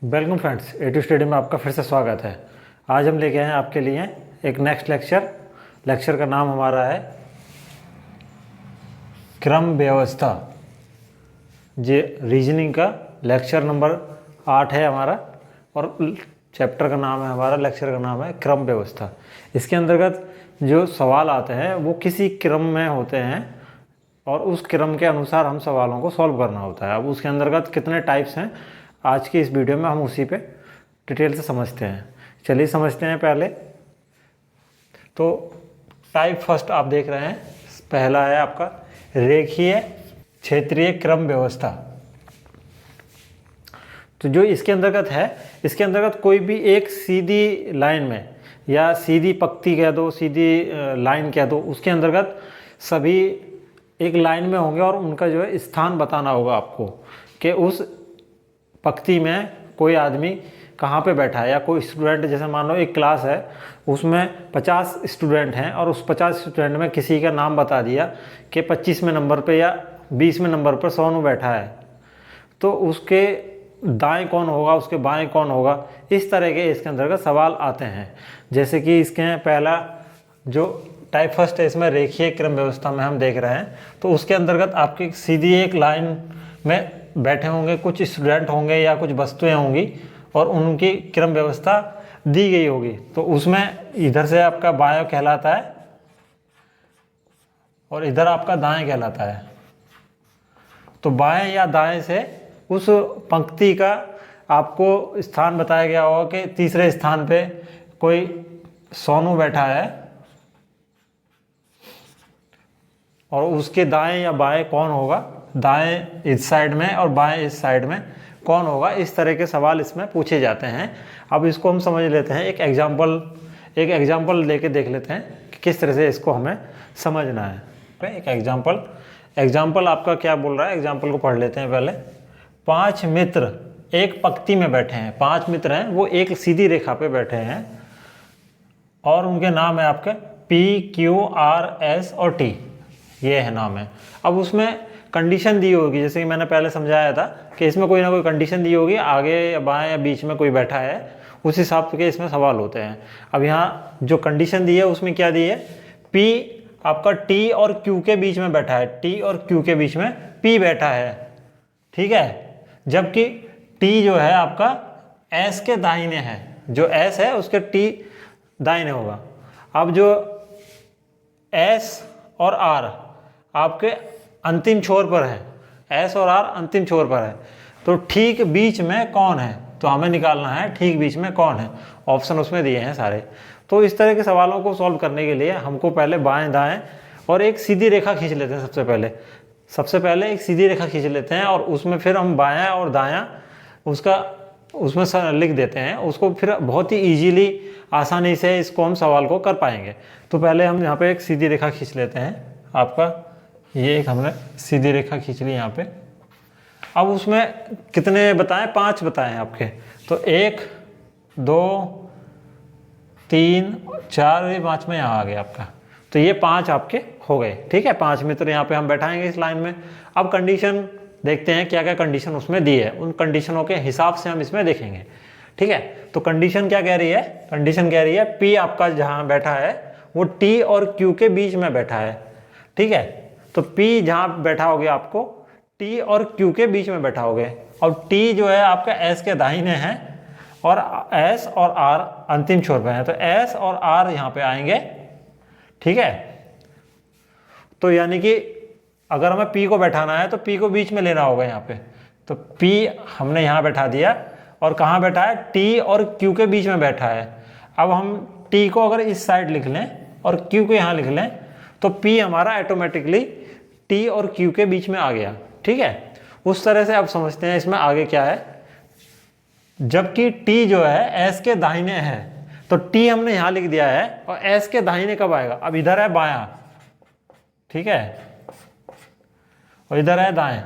Welcome friends, A2 study में आपका फिर से स्वागत है। आज हम लेके आए हैं आपके लिए एक नेक्स्ट लेक्चर का नाम हमारा है क्रम व्यवस्था। ये रीजनिंग का लेक्चर नंबर 8 है हमारा और चैप्टर का नाम है हमारा, लेक्चर का नाम है क्रम व्यवस्था। इसके अंतर्गत जो सवाल आते हैं वो किसी क्रम में होते हैं और उस क्रम के अनुसार हम सवालों को सॉल्व करना होता है। अब उसके अंतर्गत कितने टाइप्स हैं आज की इस वीडियो में हम उसी पे डिटेल से समझते हैं। चलिए समझते हैं। पहले तो टाइप फर्स्ट आप देख रहे हैं, पहला है आपका रेखीय क्षेत्रीय क्रम व्यवस्था। तो जो इसके अंतर्गत है, इसके अंतर्गत कोई भी एक सीधी लाइन में या सीधी पंक्ति कह दो, सीधी लाइन कह दो, उसके अंतर्गत सभी एक लाइन में होंगे और उनका जो है स्थान बताना होगा आपको कि उस पंक्ति में कोई आदमी कहाँ पे बैठा है। या कोई स्टूडेंट, जैसे मान लो एक क्लास है उसमें 50 स्टूडेंट हैं और उस 50 स्टूडेंट में किसी का नाम बता दिया कि 25वें नंबर पे या 20वें नंबर पर सोनू बैठा है, तो उसके दाएं कौन होगा, उसके बाएं कौन होगा, इस तरह के इसके अंतर्गत सवाल आते हैं। जैसे कि इसके पहला जो टाइप फर्स्ट है, इसमें रेखीय क्रम व्यवस्था में हम देख रहे हैं, तो उसके अंतर्गत आपकी सीधी एक लाइन में बैठे होंगे कुछ स्टूडेंट होंगे या कुछ वस्तुएं होंगी और उनकी क्रम व्यवस्था दी गई होगी। तो उसमें इधर से आपका बाएं कहलाता है और इधर आपका दाएं कहलाता है। तो बाएं या दाएं से उस पंक्ति का आपको स्थान बताया गया होगा कि तीसरे स्थान पे कोई सोनू बैठा है और उसके दाएं या बाएं कौन होगा, दाएं इस साइड में और बाएं इस साइड में कौन होगा। इस तरह के सवाल इसमें पूछे जाते हैं। अब इसको हम समझ लेते हैं, एक एग्जाम्पल लेके देख लेते हैं कि किस तरह से इसको हमें समझना है। एक एग्जाम्पल आपका क्या बोल रहा है, एग्जाम्पल को पढ़ लेते हैं पहले। 5 मित्र एक पंक्ति में बैठे हैं, 5 मित्र हैं, वो एक सीधी रेखा पे बैठे हैं और उनके नाम है आपके P, Q, R, S और T, ये है नाम है। अब उसमें कंडीशन दी होगी, जैसे कि मैंने पहले समझाया था कि इसमें कोई ना कोई कंडीशन दी होगी, आगे या बाएं या बीच में कोई बैठा है, उस हिसाब के इसमें सवाल होते हैं। अब यहाँ जो कंडीशन दी है उसमें क्या दी है, P आपका T और Q के बीच में बैठा है, T और Q के बीच में P बैठा है, ठीक है। जबकि T जो है आपका S के दाहिने है, जो S है उसके T दाहिने होगा। अब जो S और R आपके अंतिम छोर पर है, S और R अंतिम छोर पर है, तो ठीक बीच में कौन है, तो हमें निकालना है ठीक बीच में कौन है। ऑप्शन उसमें दिए हैं सारे। तो इस तरह के सवालों को सॉल्व करने के लिए हमको पहले बाएं दाएं और एक सीधी रेखा खींच लेते हैं। सबसे पहले एक सीधी रेखा खींच लेते हैं और उसमें फिर हम बायां और दायां उसमें लिख देते हैं उसको, फिर बहुत ही ईजीली आसानी से इसको हम सवाल को कर पाएंगे। तो पहले हम यहाँ पे एक सीधी रेखा खींच लेते हैं। आपका ये एक हमने सीधी रेखा खींच ली यहाँ पे। अब उसमें कितने बताएं, 5 बताएं आपके, तो 1 2 3 4, ये 5 में यहाँ आ गया आपका। तो ये 5 आपके हो गए, ठीक है। 5 मित्र यहाँ पे हम बैठाएंगे इस लाइन में। अब कंडीशन देखते हैं क्या क्या कंडीशन उसमें दी है, उन कंडीशनों के हिसाब से हम इसमें देखेंगे, ठीक है। तो कंडीशन क्या कह रही है, कंडीशन कह रही है P आपका जहाँ बैठा है वो T और Q के बीच में बैठा है, ठीक है। तो P जहाँ बैठा हो गया आपको T और Q के बीच में बैठा हो गया। और T जो है आपका S के दाहिने हैं और S और R अंतिम छोर पे हैं, तो S और R यहाँ पे आएंगे, ठीक है। तो यानी कि अगर हमें P को बैठाना है तो P को बीच में लेना होगा यहाँ पे। तो P हमने यहाँ बैठा दिया और कहाँ बैठा है, T और Q के बीच में बैठा है। अब हम T को अगर इस साइड लिख लें और Q को यहाँ लिख लें तो P हमारा ऑटोमेटिकली T और Q के बीच में आ गया, ठीक है। उस तरह से अब समझते हैं इसमें आगे क्या है। जबकि T जो है S के दाहिने है, तो T हमने यहाँ लिख दिया है और S के दाहिने कब आएगा, अब इधर है बायां, ठीक है, और इधर है दाएं।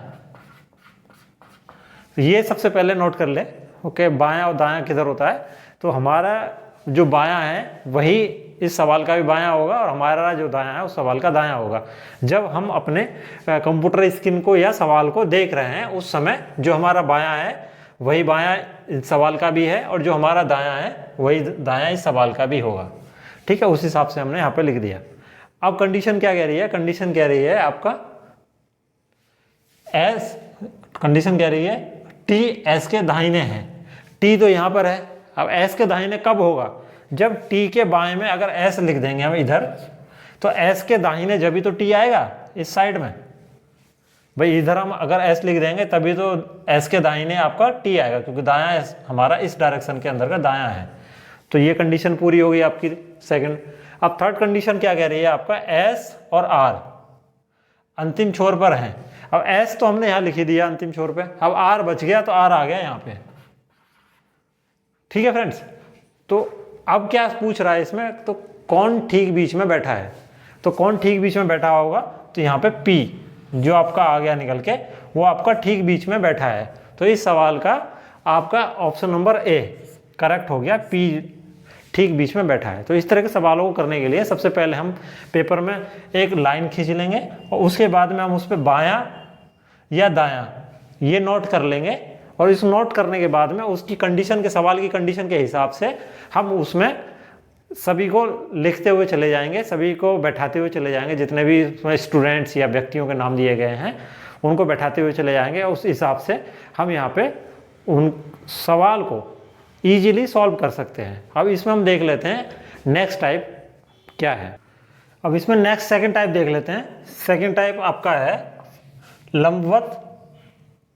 तो ये सबसे पहले नोट कर ले, ओके। बायां और दायां किधर होता है, तो हमारा जो बायां है वही इस सवाल का भी बायां होगा और हमारा जो दायां है उस सवाल का दायां होगा। जब हम अपने कंप्यूटर स्क्रीन को या सवाल को देख रहे हैं उस समय जो हमारा बायां है वही बायां इस सवाल का भी है, और जो हमारा दायां है वही दायां इस सवाल का भी होगा। ठीक है, उस हिसाब से हमने यहाँ पे लिख दिया। अब कंडीशन क्या कह रही है? कंडीशन कह रही है आपका एस, कंडीशन कह रही है टी एस के दाहिने है। टी तो यहाँ पर है, अब एस के दाहिने कब होगा? जब टी के बाएं में अगर एस लिख देंगे हम इधर, तो एस के दाहिने जब भी तो टी आएगा इस साइड में। भाई इधर हम अगर एस लिख देंगे तभी तो एस के दाहिने आपका टी आएगा, क्योंकि दायां एस हमारा इस डायरेक्शन के अंदर का दायां है। तो ये कंडीशन पूरी होगी आपकी सेकंड। अब थर्ड कंडीशन क्या कह रही है? आपका एस और आर अंतिम छोर पर हैं। अब एस तो हमने यहाँ लिख ही दिया अंतिम छोर पे, अब आर बच गया तो आर आ गया यहाँ पे। ठीक है फ्रेंड्स, तो अब क्या पूछ रहा है इसमें? तो कौन ठीक बीच में बैठा है? तो कौन ठीक बीच में बैठा होगा? तो यहाँ पे P जो आपका आ गया निकल के, वो आपका ठीक बीच में बैठा है। तो इस सवाल का आपका ऑप्शन नंबर ए करेक्ट हो गया, P ठीक बीच में बैठा है। तो इस तरह के सवालों को करने के लिए सबसे पहले हम पेपर में एक लाइन खींच लेंगे और उसके बाद में हम उस पर बायां या दायां ये नोट कर लेंगे, और इस नोट करने के बाद में उसकी कंडीशन के, सवाल की कंडीशन के हिसाब से हम उसमें सभी को लिखते हुए चले जाएंगे, सभी को बैठाते हुए चले जाएंगे, जितने भी स्टूडेंट्स या व्यक्तियों के नाम दिए गए हैं उनको बैठाते हुए चले जाएंगे। उस हिसाब से हम यहाँ पे उन सवाल को ईजिली सॉल्व कर सकते हैं। अब इसमें हम देख लेते हैं नेक्स्ट टाइप क्या है। अब इसमें नेक्स्ट सेकंड टाइप देख लेते हैं। सेकंड टाइप आपका है लंबवत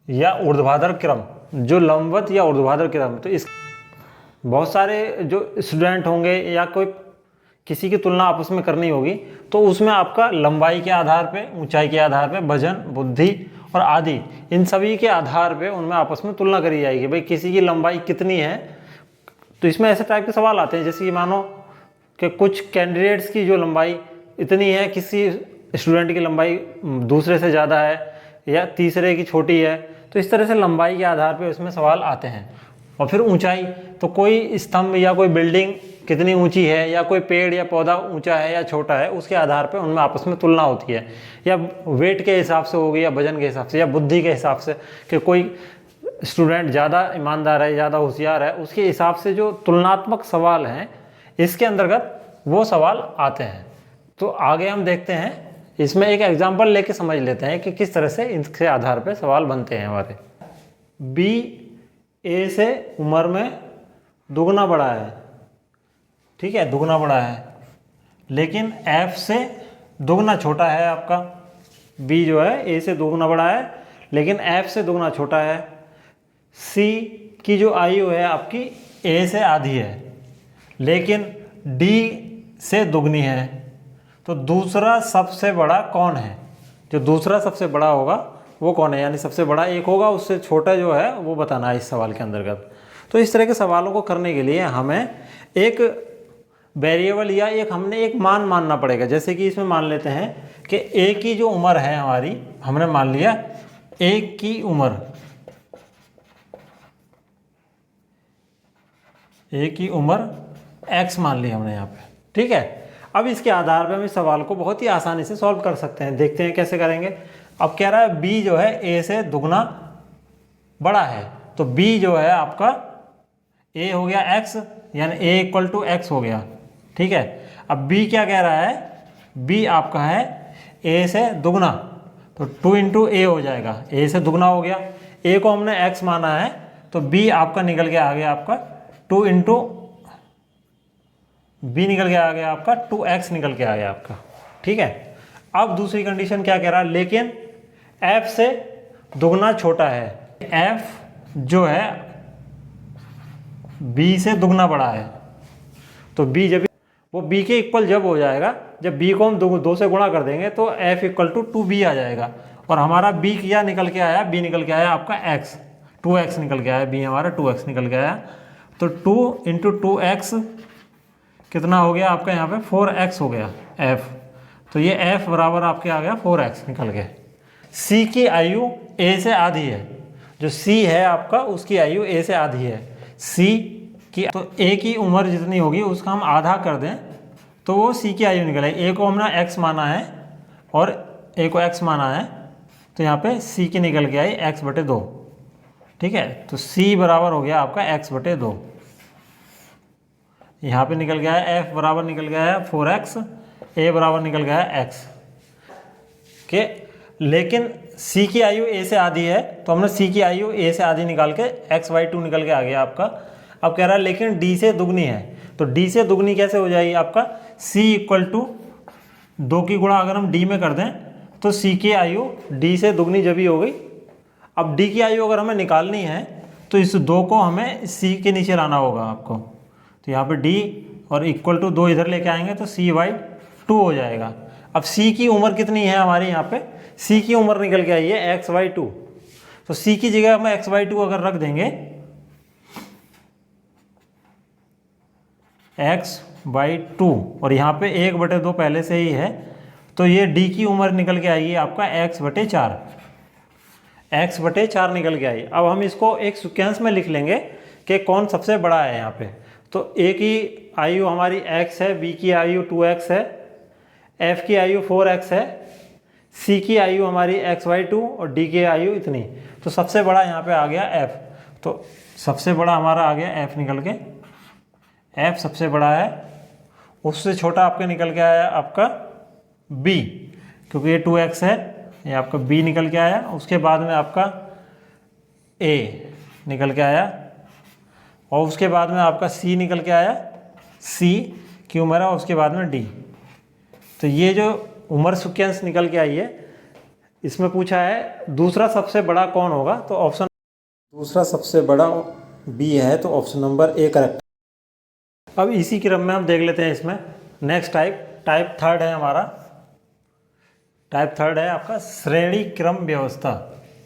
या ऊर्ध्वाधर क्रम। जो लंबवत या ऊर्ध्वाधर क्रम, तो इस बहुत सारे जो स्टूडेंट होंगे या कोई किसी की तुलना आपस में करनी होगी, तो उसमें आपका लंबाई के आधार पे, ऊंचाई के आधार पे, वजन, बुद्धि और आदि, इन सभी के आधार पे उनमें आपस में तुलना करी जाएगी। भाई किसी की लंबाई कितनी है, तो इसमें ऐसे टाइप के सवाल आते हैं जैसे कि मानो कि कुछ कैंडिडेट्स की जो लंबाई इतनी है, किसी स्टूडेंट की लंबाई दूसरे से ज़्यादा है या तीसरे की छोटी है, तो इस तरह से लंबाई के आधार पे उसमें सवाल आते हैं। और फिर ऊंचाई, तो कोई स्तंभ या कोई बिल्डिंग कितनी ऊंची है, या कोई पेड़ या पौधा ऊंचा है या छोटा है, उसके आधार पे उनमें आपस में तुलना होती है। या वेट के हिसाब से होगी, या वजन के हिसाब से, या बुद्धि के हिसाब से, कि कोई स्टूडेंट ज़्यादा ईमानदार है, ज़्यादा होशियार है, उसके हिसाब से जो तुलनात्मक सवाल हैं इसके अंतर्गत वो सवाल आते हैं। तो आगे हम देखते हैं, इसमें एक एग्जाम्पल लेके समझ लेते हैं कि किस तरह से इनके आधार पर सवाल बनते हैं हमारे। बी ए से उम्र में दुगना बड़ा है, ठीक है, दुगना बड़ा है, लेकिन एफ से दुगना छोटा है आपका। बी जो है ए से दुगना बड़ा है लेकिन एफ से दुगना छोटा है। सी की जो आयु है आपकी ए से आधी है लेकिन डी से दुगनी है। तो दूसरा सबसे बड़ा कौन है? जो दूसरा सबसे बड़ा होगा वो कौन है? यानी सबसे बड़ा एक होगा, उससे छोटा जो है वो बताना है इस सवाल के अंतर्गत। तो इस तरह के सवालों को करने के लिए हमें एक वेरिएबल या हमने एक मान मानना पड़ेगा। जैसे कि इसमें मान लेते हैं कि ए की जो उम्र है हमारी, हमने मान लिया ए की उम्र, ए की उम्र x मान ली हमने यहाँ पे, ठीक है। अब इसके आधार पर हम इस सवाल को बहुत ही आसानी से सॉल्व कर सकते हैं। देखते हैं कैसे करेंगे। अब कह रहा है b जो है a से दुगना बड़ा है, तो b जो है आपका a हो गया x, यानी a इक्वल टू x हो गया, ठीक है। अब b क्या कह रहा है? b आपका है a से दुगना, तो 2 इंटू ए हो जाएगा, a से दुगना हो गया। a को हमने x माना है तो b आपका निकल के आ गया आपका 2 इंटू बी निकल के आ गया आपका 2x निकल के आ गया आपका, ठीक है। अब दूसरी कंडीशन क्या कह रहा है? लेकिन f से दुगना छोटा है। f जो है b से दुगना बड़ा है, तो b जब वो b के इक्वल जब हो जाएगा, जब b को हम 2 से गुणा कर देंगे तो f इक्वल टू 2b आ जाएगा। और हमारा b क्या निकल के आया? b निकल के आया आपका x, 2x निकल के आया, b हमारा 2x निकल के आया। तो 2 इंटू 2x कितना हो गया आपका? यहाँ पे 4x हो गया f। तो ये f बराबर आपके आ गया 4x निकल के। c की आयु a से आधी है, जो c है आपका उसकी आयु a से आधी है। c की, तो a की उम्र जितनी होगी उसका हम आधा कर दें तो वो c की आयु निकलेगी। a को हमने x माना है और a को x माना है, तो यहाँ पे c की निकल के आई x/2, ठीक है। तो c बराबर हो गया आपका x/2, यहाँ पे निकल गया है f बराबर निकल गया है 4x, a बराबर निकल गया है x के। लेकिन c की आयु a से आधी है, तो हमने c की आयु a से आधी निकाल के x/2 निकल के आ गया आपका। अब कह रहा है लेकिन d से दुगनी है, तो d से दुगनी कैसे हो जाएगी आपका, c = 2 की गुणा अगर हम d में कर दें तो c की आयु d से दुगनी जब ही हो गई। अब d की आयु अगर हमें निकालनी है तो इस 2 को हमें c के नीचे लाना होगा आपको, तो यहाँ पे d और =2 इधर लेके आएंगे तो c/2 हो जाएगा। अब c की उम्र कितनी है हमारी, यहाँ पे c की उम्र निकल के आई है x/2, तो c की जगह हम x/2 अगर रख देंगे x/2 और यहाँ पे 1/2 पहले से ही है, तो ये d की उम्र निकल के आएगी आपका x/4, x/4 निकल के आई। अब हम इसको एक सीक्वेंस में लिख लेंगे कि कौन सबसे बड़ा है यहाँ पे। तो a की आयु हमारी x है, b की आयु 2x है, f की आयु 4x है, c की आयु हमारी x/2 और d की आयु इतनी। तो सबसे बड़ा यहाँ पे आ गया f, तो सबसे बड़ा हमारा आ गया f निकल के, f सबसे बड़ा है। उससे छोटा आपके निकल के आया आपका b, क्योंकि ये 2x है, ये आपका b निकल के आया। उसके बाद में आपका a निकल के आया और उसके बाद में आपका c निकल के आया, c की उम्र है, और उसके बाद में d। तो ये जो उम्र सीक्वेंस निकल के आई है, इसमें पूछा है दूसरा सबसे बड़ा कौन होगा, तो ऑप्शन दूसरा सबसे बड़ा b है, तो ऑप्शन नंबर A करेक्ट। अब इसी क्रम में हम देख लेते हैं इसमें नेक्स्ट टाइप थर्ड है हमारा। टाइप थर्ड है आपका श्रेणी क्रम व्यवस्था।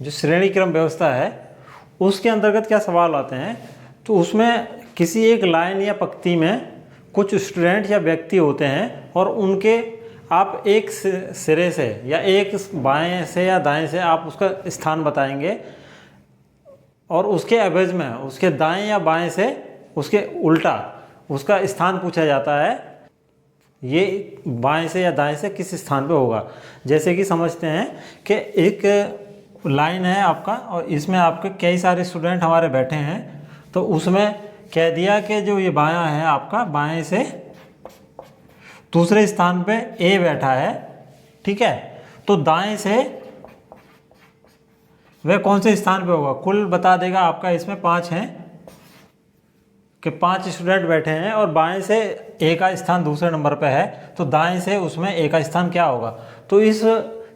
जो श्रेणी क्रम व्यवस्था है उसके अंतर्गत क्या सवाल आते हैं, तो उसमें किसी एक लाइन या पंक्ति में कुछ स्टूडेंट या व्यक्ति होते हैं और उनके आप एक सिरे से या एक बाएं से या दाएं से आप उसका स्थान बताएंगे, और उसके एवरेज में उसके दाएं या बाएं से उसके उल्टा उसका स्थान पूछा जाता है, ये बाएं से या दाएं से किस स्थान पे होगा। जैसे कि समझते हैं कि एक लाइन है आपका और इसमें आपके कई सारे स्टूडेंट हमारे बैठे हैं, तो उसमें कह दिया कि जो ये बायां है आपका, बाएं से दूसरे स्थान पे ए बैठा है, ठीक है। तो दाएं से वह कौन से स्थान पे होगा, कुल बता देगा आपका। इसमें 5 हैं कि 5 स्टूडेंट बैठे हैं और बाएं से ए का स्थान दूसरे नंबर पे है, तो दाएं से उसमें ए का स्थान क्या होगा। तो इस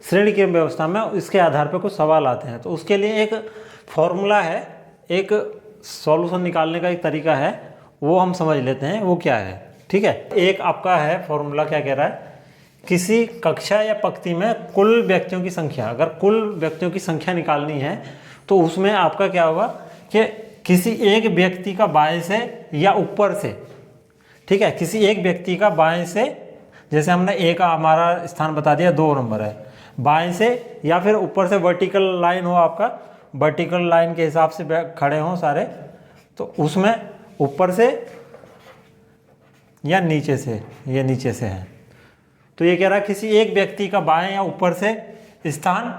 श्रेणी क्रम व्यवस्था में इसके आधार पर कुछ सवाल आते हैं, तो उसके लिए एक फॉर्मूला है, एक सॉल्यूशन निकालने का एक तरीका है, वो हम समझ लेते हैं वो क्या है, ठीक है। एक आपका है फॉर्मूला, क्या कह रहा है, किसी कक्षा या पंक्ति में कुल व्यक्तियों की संख्या, अगर कुल व्यक्तियों की संख्या निकालनी है तो उसमें आपका क्या होगा कि किसी एक व्यक्ति का बाएं से या ऊपर से, ठीक है, किसी एक व्यक्ति का बाएं से, जैसे हमने ए का हमारा स्थान बता दिया 2 नंबर है, बाएं से या फिर ऊपर से वर्टिकल लाइन हो आपका, वर्टिकल लाइन के हिसाब से खड़े हों सारे, तो उसमें ऊपर से या नीचे से, ये नीचे से है। तो ये कह रहा है किसी एक व्यक्ति का बाएं या ऊपर से स्थान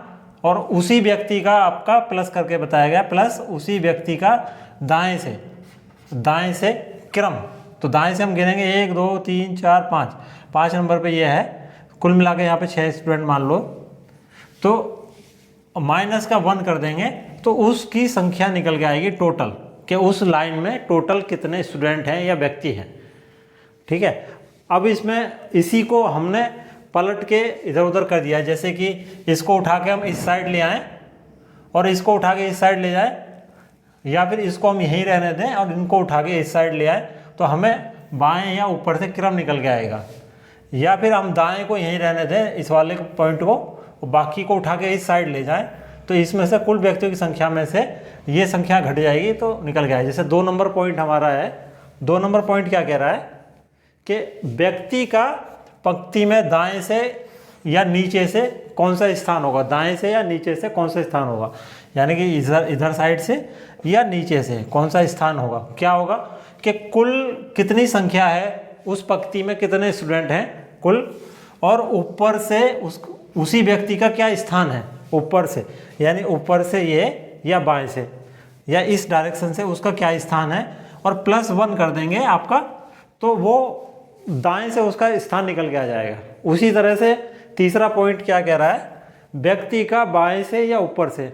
और उसी व्यक्ति का आपका प्लस करके बताया गया, प्लस उसी व्यक्ति का दाएं से क्रम। तो दाएं से हम गिनेंगे 1 2 3 4 5 नंबर पे ये है, कुल मिला के यहाँ पे 6 स्टूडेंट मान लो, तो माइनस का 1 कर देंगे तो उसकी संख्या निकल के आएगी टोटल, कि उस लाइन में टोटल कितने स्टूडेंट हैं या व्यक्ति हैं, ठीक है। अब इसमें इसी को हमने पलट के इधर उधर कर दिया, जैसे कि इसको उठा के हम इस साइड ले आएँ और इसको उठा के इस साइड ले जाए, या फिर इसको हम यहीं रहने दें और इनको उठा के इस साइड ले आए, तो हमें बाएं या ऊपर से क्रम निकल के आएगा। या फिर हम दाएं को यहीं रहने दें इस वाले पॉइंट को, और बाकी को उठा के इस साइड ले जाएं, तो इसमें से कुल व्यक्तियों की संख्या में से ये संख्या घट जाएगी तो निकल गया। जैसे 2 नंबर पॉइंट हमारा है, 2 नंबर पॉइंट क्या कह रहा है कि व्यक्ति का पंक्ति में दाएं से या नीचे से कौन सा स्थान होगा, दाएं से या नीचे से कौन सा स्थान होगा, यानी कि इधर साइड से या नीचे से कौन सा स्थान होगा। क्या होगा कि कुल कितनी संख्या है उस पंक्ति में, कितने स्टूडेंट हैं कुल, और ऊपर से उसी व्यक्ति का क्या स्थान है ऊपर से, यानी ऊपर से ये या बाएं से, या इस डायरेक्शन से उसका क्या स्थान है, और +1 कर देंगे आपका, तो वो दाएं से उसका स्थान निकल के आ जाएगा। उसी तरह से तीसरा पॉइंट क्या कह रहा है, व्यक्ति का बाएं से या ऊपर से,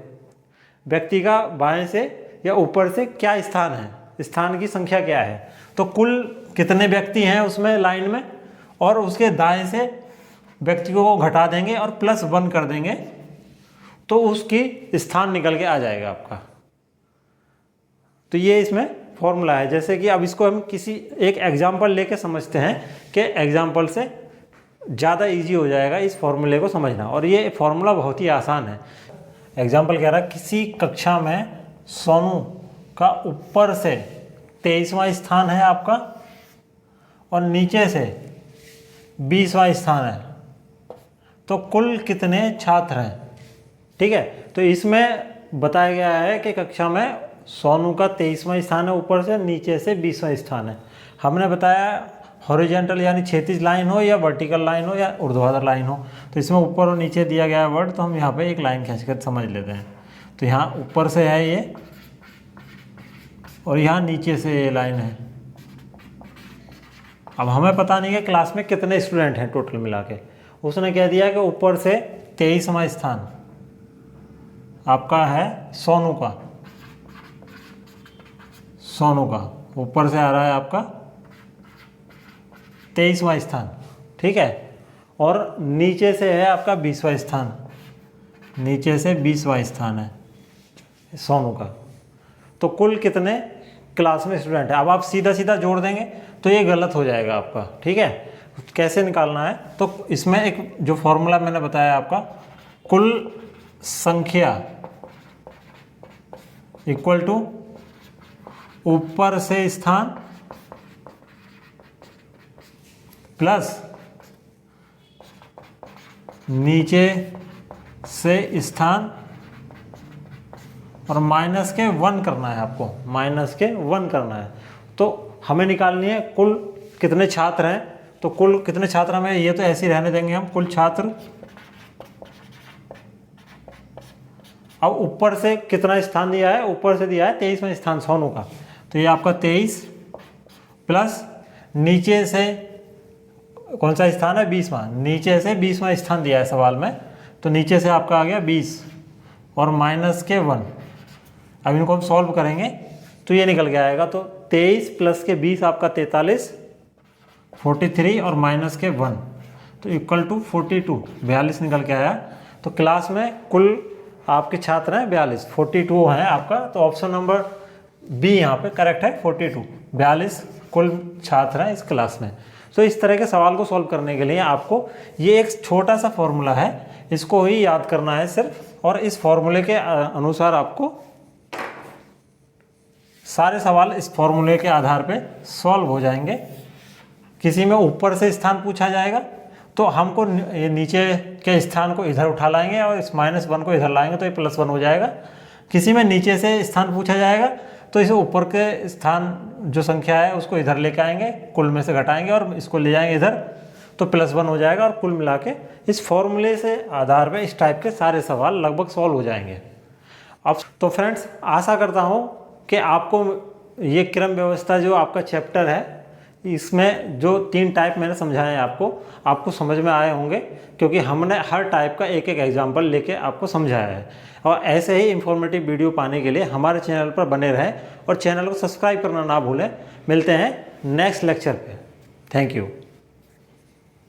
व्यक्ति का बाएं से या ऊपर से क्या स्थान है, स्थान की संख्या क्या है। तो कुल कितने व्यक्ति हैं उसमें लाइन में, और उसके दाएं से व्यक्तियों को घटा देंगे और +1 कर देंगे, तो उसकी स्थान निकल के आ जाएगा आपका। तो ये इसमें फॉर्मूला है। जैसे कि अब इसको हम किसी एक एग्जाम्पल लेके समझते हैं कि एग्जाम्पल से ज़्यादा इजी हो जाएगा इस फॉर्मूले को समझना, और ये फॉर्मूला बहुत ही आसान है। एग्जाम्पल कह रहा है किसी कक्षा में सोनू का ऊपर से 23वां स्थान है आपका, और नीचे से 20वां स्थान है, तो कुल कितने छात्र हैं। ठीक है, तो इसमें बताया गया है कि कक्षा में सोनू का 23वां स्थान है ऊपर से, नीचे से 20वां स्थान है। हमने बताया हॉरिजॉन्टल यानी क्षैतिज लाइन हो या वर्टिकल लाइन हो या ऊर्ध्वाधर लाइन हो, तो इसमें ऊपर और नीचे दिया गया है वर्ड, तो हम यहाँ पे एक लाइन खींच कर समझ लेते हैं। तो यहाँ ऊपर से है ये, और यहाँ नीचे से ये लाइन है। अब हमें पता नहीं कि क्लास में कितने स्टूडेंट हैं टोटल मिला के, उसने कह दिया कि ऊपर से 23वां स्थान आपका है सोनू का, सोनू का ऊपर से आ रहा है आपका 23वां स्थान। ठीक है, और नीचे से है आपका 20वां स्थान, नीचे से 20वां स्थान है सोनू का। तो कुल कितने क्लास में स्टूडेंट है। अब आप सीधा सीधा जोड़ देंगे तो ये गलत हो जाएगा आपका। ठीक है, कैसे निकालना है, तो इसमें एक जो फॉर्मूला मैंने बताया आपका, कुल संख्या इक्वल टू ऊपर से स्थान प्लस नीचे से स्थान, और माइनस के 1 करना है आपको, माइनस के 1 करना है। तो हमें निकालनी है कुल कितने छात्र हैं। तो कुल कितने छात्र हमें, ये तो ऐसे ही रहने देंगे हम, कुल छात्र। अब ऊपर से कितना स्थान दिया है, ऊपर से दिया है 23वां स्थान सोनू का, तो ये आपका 23 प्लस नीचे से कौन सा स्थान है, 20वां, नीचे से 20वां स्थान दिया है सवाल में, तो नीचे से आपका आ गया 20 और माइनस के 1। अब इनको हम सॉल्व करेंगे तो ये निकल के आएगा। तो 23 प्लस के 20 आपका 43, 43 और माइनस के 1, तो इक्वल टू 42, 42 निकल के आया। तो क्लास में कुल आपके छात्र हैं 42, 42 हैं आपका। तो ऑप्शन नंबर बी यहाँ पे करेक्ट है, 42, 42 कुल छात्र हैं इस क्लास में। तो इस तरह के सवाल को सॉल्व करने के लिए आपको ये एक छोटा सा फॉर्मूला है, इसको ही याद करना है सिर्फ, और इस फॉर्मूले के अनुसार आपको सारे सवाल इस फॉर्मूले के आधार पे सॉल्व हो जाएंगे। किसी में ऊपर से स्थान पूछा जाएगा तो हमको ये नीचे के स्थान को इधर उठा लाएंगे और इस -1 को इधर लाएंगे तो ये +1 हो जाएगा। किसी में नीचे से स्थान पूछा जाएगा तो इसे ऊपर के स्थान जो संख्या है उसको इधर लेके आएंगे, कुल में से घटाएंगे और इसको ले जाएंगे इधर, तो +1 हो जाएगा। और कुल मिला के इस फॉर्मूले से आधार पे इस टाइप के सारे सवाल लगभग सॉल्व हो जाएंगे। अब तो फ्रेंड्स, आशा करता हूँ कि आपको ये क्रम व्यवस्था जो आपका चैप्टर है, इसमें जो 3 टाइप मैंने समझाए हैं आपको समझ में आए होंगे, क्योंकि हमने हर टाइप का एक एक एग्जाम्पल लेके आपको समझाया है। और ऐसे ही इंफॉर्मेटिव वीडियो पाने के लिए हमारे चैनल पर बने रहें और चैनल को सब्सक्राइब करना ना भूलें। मिलते हैं नेक्स्ट लेक्चर पे। Thank you.